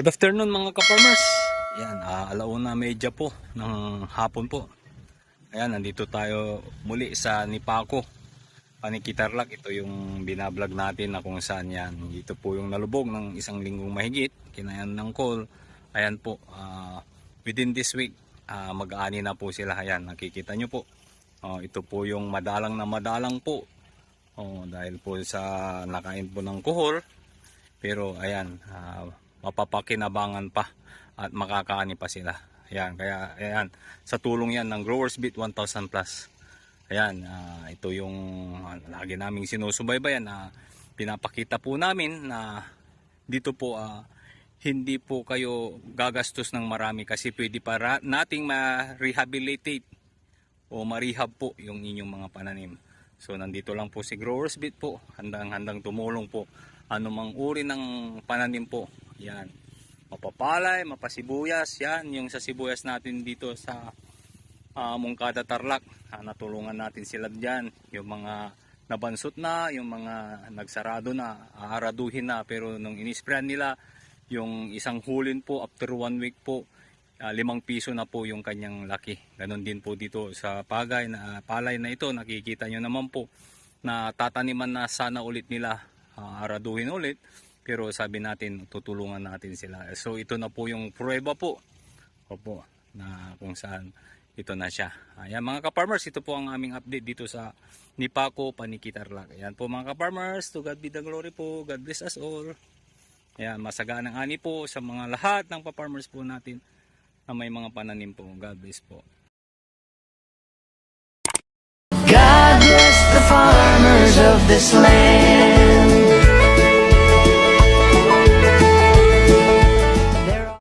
Good afternoon mga ka-farmers. Ayan, alauna medya po ng hapon po. Ayan, nandito tayo muli sa Nipako, Panikitarlac. Ito yung binablog natin na kung saan yan. Ito po yung nalubog ng isang linggong mahigit. Kinayan ng call. Ayan po, within this week, mag-aani na po sila. Ayan, nakikita nyo po. Ito po yung madalang na madalang po. Dahil po sa nakain po ng kuhol. Pero ayan, mapapakinabangan pa at makakaani pa sila. Ayan, kaya ayan, sa tulong yan ng Growers Beat 1000 Plus. Ayan, ito yung lagi naming sinusubaybayan na pinapakita po namin na dito po hindi po kayo gagastos ng marami kasi pwede para nating ma-rehabilitate o ma-rehab po yung inyong mga pananim. So nandito lang po si Growers Beat po, handang tumulong po anumang uri ng pananim po. Yan, mapapalay, mapasibuyas, yan yung sa sibuyas natin dito sa Mungkada Tarlac. Natulungan natin sila dyan, yung mga nabansot na, yung mga nagsarado na, aaraduhin na, pero nung inisprayan nila yung isang hulin po after 1 week po, 5 piso na po yung kanyang laki. Ganon din po dito sa palay na ito, nakikita nyo naman po na tataniman na sana ulit nila, araduhin ulit, pero sabi natin tutulungan natin sila. So ito na po yung prueba po, opo, na kung saan ito na siya. Ayan mga ka-farmers, ito po ang aming update dito sa Nipako, Panikitarlac. Ayan po mga ka-farmers, to God be the glory po, God bless us all. Ayan, masaganang ani po sa mga lahat ng pa-farmers po natin na may mga pananim po. God bless po. God bless the farmers of this land.